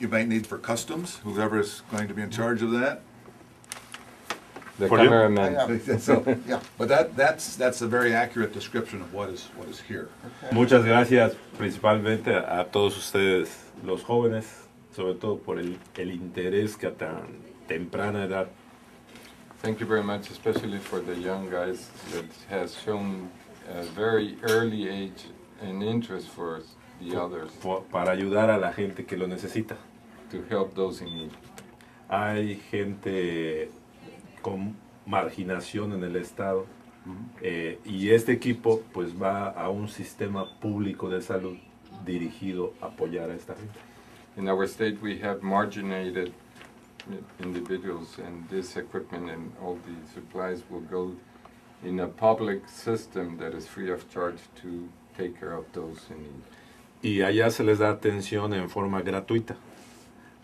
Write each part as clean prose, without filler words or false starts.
you might need for customs, whoever is going to be in charge of that. The For you? cameraman. So, yeah, but that's a very accurate description of what is here. Muchas gracias principalmente a todos ustedes, los jóvenes, sobre todo por el interés que a tan temprana edad Thank you very much, especially for the young guys that has shown a very early age an interest for the others, para ayudar a la gente que lo necesita. to help those in need. Hay gente con marginación en el estado y este equipo pues va a un sistema público de salud dirigido a apoyar a esta gente. In our state, we have marginated individuals, and this equipment and all the supplies will go in a public system that is free of charge to take care of those in need. Y allá se les da atención en forma gratuita.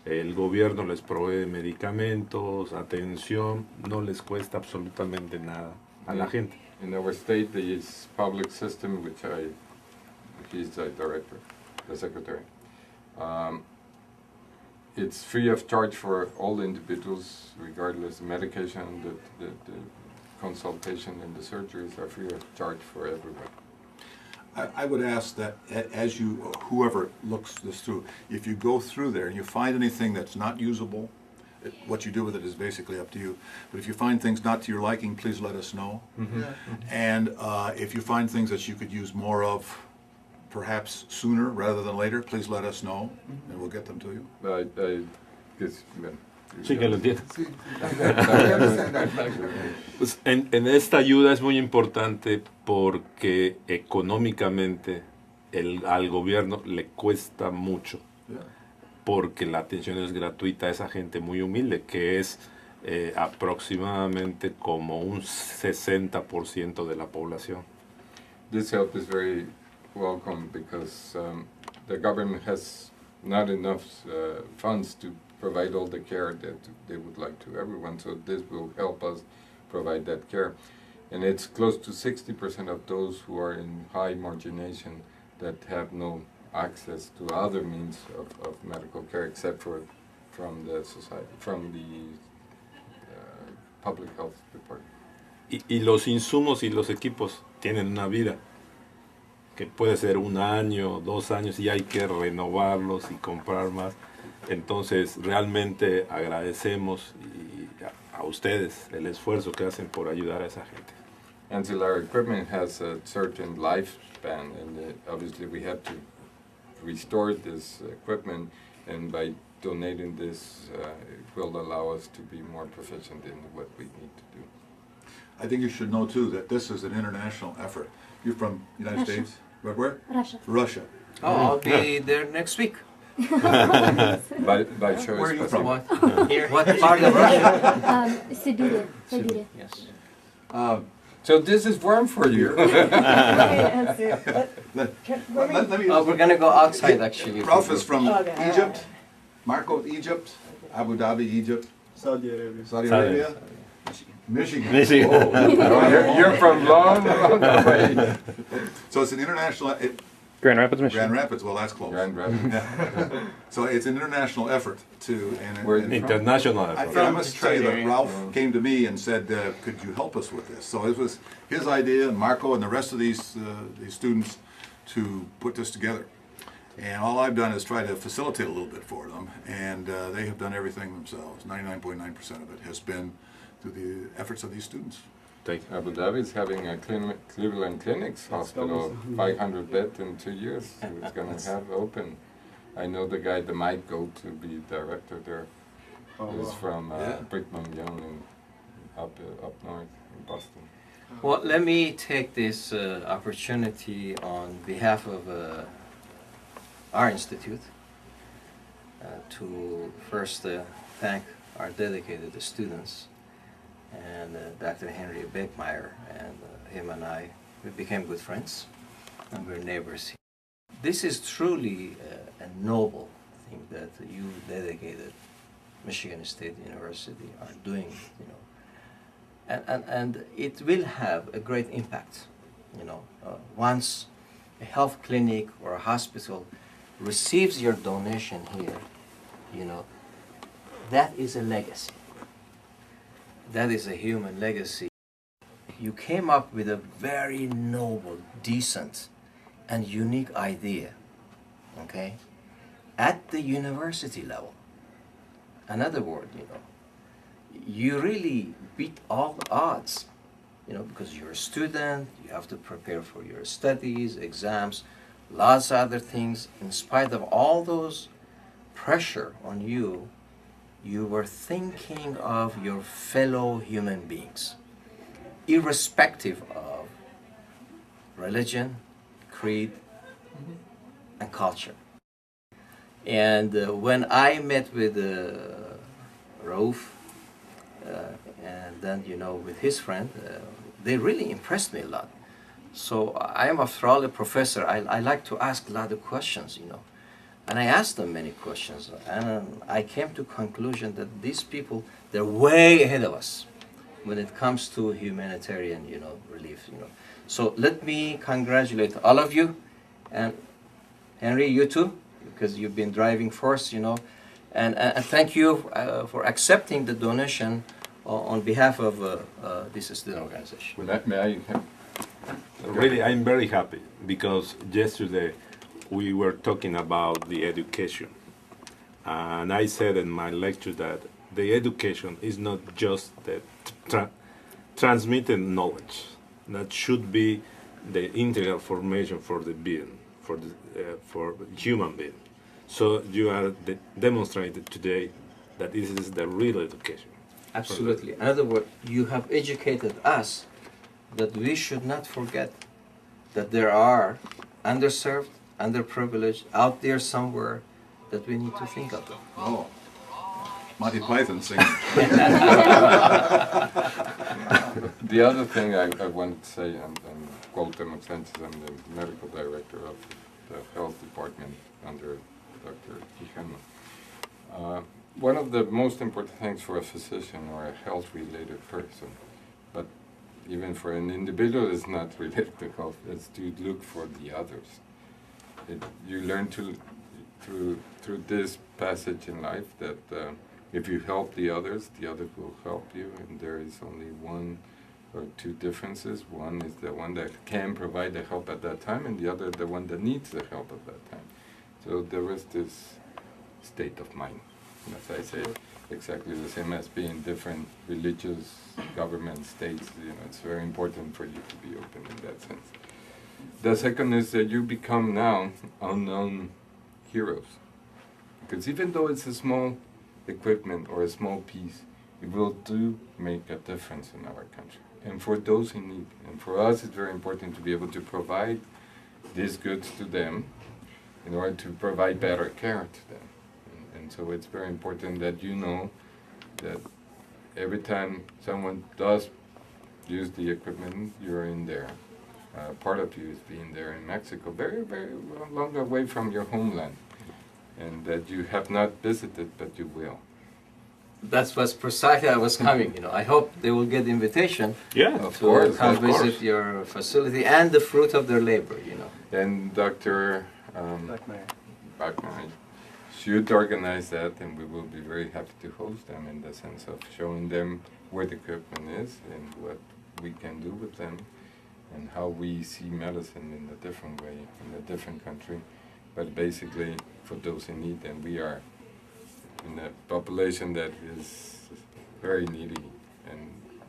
El gobierno les provee medicamentos, atención, no les cuesta absolutamente nada a la gente. In our state, there is public system, which he's the director, the secretary. It's free of charge for all individuals, regardless of medication, the consultation and the surgeries are free of charge for everyone. I would ask that as you, whoever looks this through, if you go through there and you find anything that's not usable, what you do with it is basically up to you. But if you find things not to your liking, please let us know. And if you find things that you could use more of, perhaps sooner rather than later, please let us know, and we'll get them to you. I guess, Sí que lo entiendo. Sí, I understand that. Pues en esta ayuda es muy importante porque económicamente al gobierno le cuesta mucho, porque la atención es gratuita a esa gente muy humilde, que es aproximadamente como un 60% de la población. This help is very welcome because the government has not enough funds to provide all the care that they would like to everyone, so this will help us provide that care. And it's close to 60% of those who are in high margination that have no access to other means of medical care except for from the society, from the public health department. Y los insumos y los equipos tienen una vida que puede ser 1 año, 2 años, y hay que renovarlos y comprar más. Entonces realmente agradecemos a ustedes el esfuerzo que hacen por ayudar a esa gente. Until our equipment has a certain lifespan, and obviously we have to restore this equipment, and by donating this, it will allow us to be more proficient in what we need to do. I think you should know too that this is an international effort. You're from the United Russia. States? Where? Russia. Russia. Oh, I'll be there next week. By choice. Where are you but- from? What part of Russia? Siberia. Siberia. Yes. So this is warm for you. Let me, We're gonna go outside actually. Ralph is from Okay. Egypt, Marco, Egypt, Abu Dhabi, Egypt, Saudi Arabia. Saudi Arabia, Michigan. Michigan. Oh, You're from long away. So it's an international, Grand Rapids, Michigan. Grand Rapids, well, that's close. Grand Rapids. Yeah. So it's an international effort to, We're and International effort. I must tell you that Ralph came to me and said, could you help us with this? So it was his idea, and Marco and the rest of these students, to put this together. And all I've done is try to facilitate a little bit for them, and they have done everything themselves. 99.9% of it has been through the efforts of these students. Thank you. Abu Dhabi is having a Cleveland Clinics hospital, 500 bed in 2 years. It's going to have open. I know the guy that might go to be director there. He's from Yeah. Brigham Young in up north in Boston. Well, let me take this opportunity on behalf of our institute to first thank our dedicated students and Dr. Henry Beckmeyer, and him and I, we became good friends and we're neighbors. This is truly a noble thing that you dedicated Michigan State University are doing, you know. And it will have a great impact, you know. Once a health clinic or a hospital receives your donation here, you know, that is a legacy. That is a human legacy. You came up with a very noble, decent, and unique idea, okay, at the university level. Another word, you know, you really beat all the odds, you know, because you're a student, you have to prepare for your studies, exams, lots of other things. In spite of all those pressure on you, you were thinking of your fellow human beings, irrespective of religion, creed, and culture. And when I met with Rauf, and then, you know, with his friend, they really impressed me a lot. So I am, after all, a professor. I like to ask a lot of questions, you know. And I asked them many questions, and I came to conclusion that these people, they're way ahead of us when it comes to humanitarian, you know, relief, you know. So let me congratulate all of you, and Henry, you too, because you've been driving force, you know, and thank you for accepting the donation on behalf of this student organization. May I have Really, I'm very happy because yesterday we were talking about the education. And I said in my lecture that the education is not just the transmitted knowledge. That should be the integral formation for the being, for the human being. So you are demonstrated today that this is the real education. Absolutely. In other words, you have educated us that we should not forget that there are underserved, underprivileged out there somewhere that we need to think of them. Oh, Monty Python singing. The other thing I wanted to say, and Cuauhtémoc Sánchez, I'm the medical director of the health department under Dr. Quijano. One of the most important things for a physician or a health-related person, but even for an individual is not related to health, is to look for the others. You learn through this passage in life that if you help the others will help you, and there is only one or two differences. One is the one that can provide the help at that time, and the other the one that needs the help at that time. So the rest is state of mind. As I said, exactly the same as being different religious government states. You know, it's very important for you to be open in that sense. The second is that you become now unknown heroes, because even though it's a small equipment or a small piece, it will do make a difference in our country and for those in need. And for us, it's very important to be able to provide these goods to them in order to provide better care to them. And so it's very important that you know that every time someone does use the equipment, you're in there. Part of you is being there in Mexico, very, very long away from your homeland, and that you have not visited, but you will. That's what's precisely I was coming, you know. I hope they will get invitation Yeah, Of to course, come of course. visit your facility and the fruit of their labor, you know. And Dr. Bachmann should organize that, and we will be very happy to host them in the sense of showing them where the equipment is and what we can do with them and how we see medicine in a different way, in a different country, but basically for those in need. And we are in a population that is very needy. And,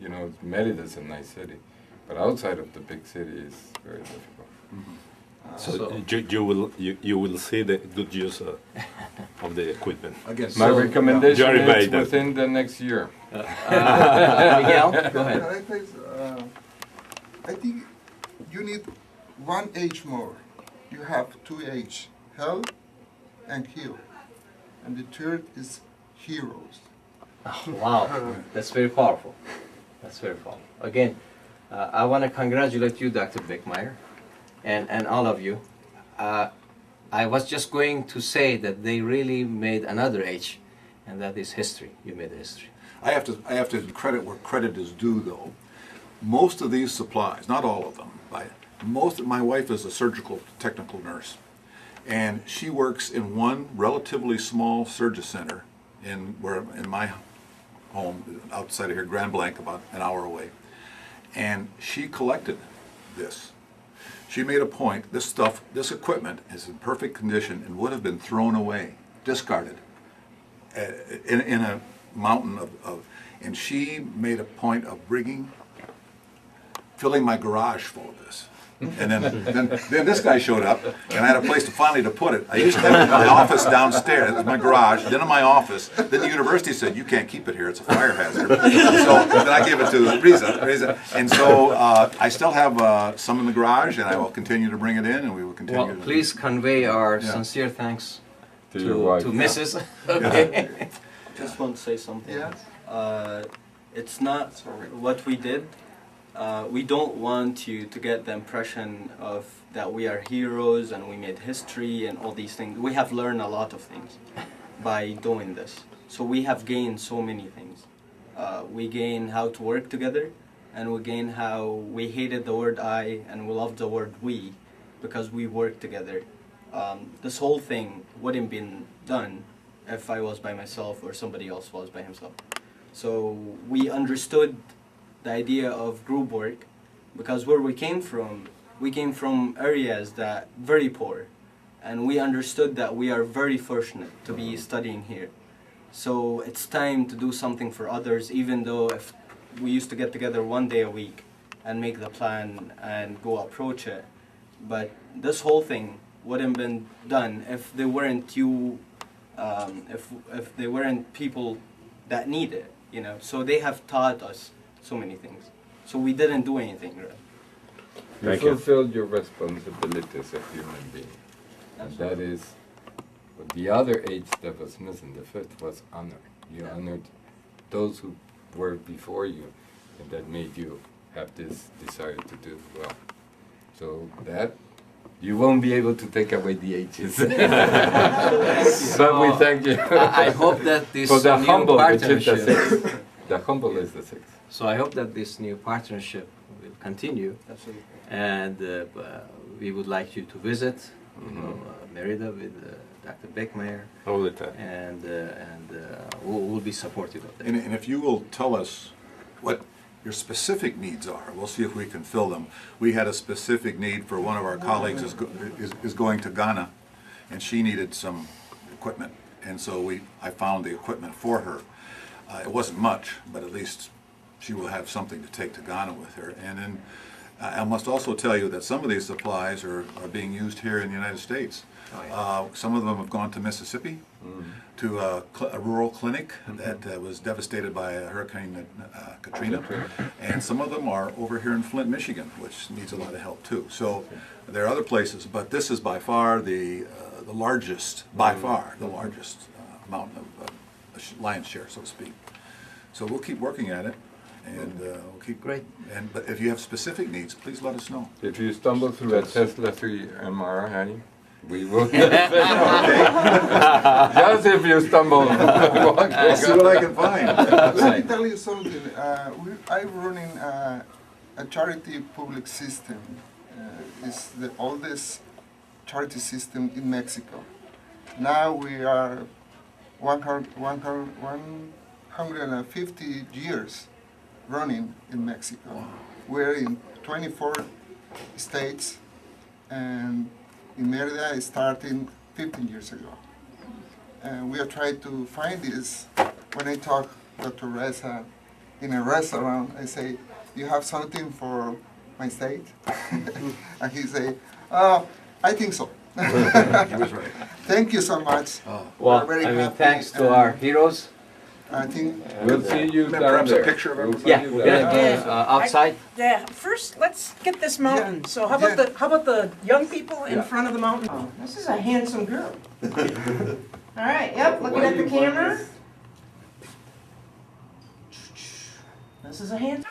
you know, Mérida is a nice city, but outside of the big city is very difficult. So you will see the good use of the equipment. Again, My so- recommendation Jerry is made that. within the next year. Miguel, go ahead. I think you need one H more. You have two H, health and heal. And the third is heroes. Wow, that's very powerful. That's very powerful. Again, I want to congratulate you, Dr. Beckmeyer, and all of you. I was just going to say that they really made another H, and that is history. You made history. I have to credit where credit is due, though. Most of these supplies, not all of them, my wife is a surgical technical nurse, And she works in one relatively small surgery center in my home outside of here, Grand Blanc, about an hour away. And she collected this. She made a point, this equipment is in perfect condition and would have been thrown away, discarded, in a mountain and she made a point of filling my garage full of this. And then this guy showed up, and I had a place to put it. I used to have my office downstairs. It was my garage, then in my office. Then the university said, "You can't keep it here, it's a fire hazard." So then I gave it to Riza. And so I still have some in the garage, and I will continue to bring it in, and we will continue Well, to... please convey our sincere thanks To your wife. to Mrs. Just want to say something. Yeah. It's not what we did. We don't want you to get the impression of that we are heroes and we made history and all these things. We have learned a lot of things by doing this. So we have gained so many things. We gain how to work together, and we gain how we hated the word I and we loved the word we because we work together. This whole thing wouldn't been done if I was by myself or somebody else was by himself. So we understood the idea of group work because where we came from areas that very poor, and we understood that we are very fortunate to be studying here. So it's time to do something for others, even though if we used to get together one day a week and make the plan and go approach it. But this whole thing wouldn't been done if there weren't if there weren't people that need it, you know. So they have taught us so many things. So we didn't do anything, right? You Thank you. fulfilled your responsibility as a human being. And that is, what the other H that was missing, the fifth, was honor. You honored those who were before you, and that made you have this desire to do well. So that, you won't be able to take away the H's. But we thank you. I hope that this For the new humble, which is the partnership. sixth. The humble is the sixth. So I hope that this new partnership will continue, Absolutely. and we would like you to visit Merida with Dr. Beckmeyer, All the time. and we'll be supportive of that. And if you will tell us what your specific needs are, we'll see if we can fill them. We had a specific need for one of our colleagues is going to Ghana, and she needed some equipment, and so I found the equipment for her. It wasn't much, but at least she will have something to take to Ghana with her. And then I must also tell you that some of these supplies are being used here in the United States. Oh, yeah. Some of them have gone to Mississippi, to a rural clinic that was devastated by Hurricane Katrina. And some of them are over here in Flint, Michigan, which needs a lot of help too. So there are other places, but this is by far the largest, amount of lion's share, so to speak. So we'll keep working at it, and we'll keep... Great. But if you have specific needs, please let us know. If you stumble through a Tesla 3 MR, honey, we will. Okay? Just if you stumble. I'll see what I can find. Let me tell you something. I'm running a charity public system. It's the oldest charity system in Mexico. Now we are 150 years running in Mexico. We're in 24 states, and in Merida it started 15 years ago. And we are trying to find this. When I talk to Dr. Reza in a restaurant, I say, "You have something for my state?" And he say, "I think so." He was right. Thank you so much. Well, We're very I mean, happy, thanks to and our heroes. I think We'll see you down Perhaps a there. picture of We'll everybody? see Yeah, you we're down gonna there. go outside. Yeah, first let's get this mountain. Yeah. So how about Yeah. how about the young people in Yeah. front of the mountain? Oh, this is a handsome girl. All right, yep, looking at the camera. This is a handsome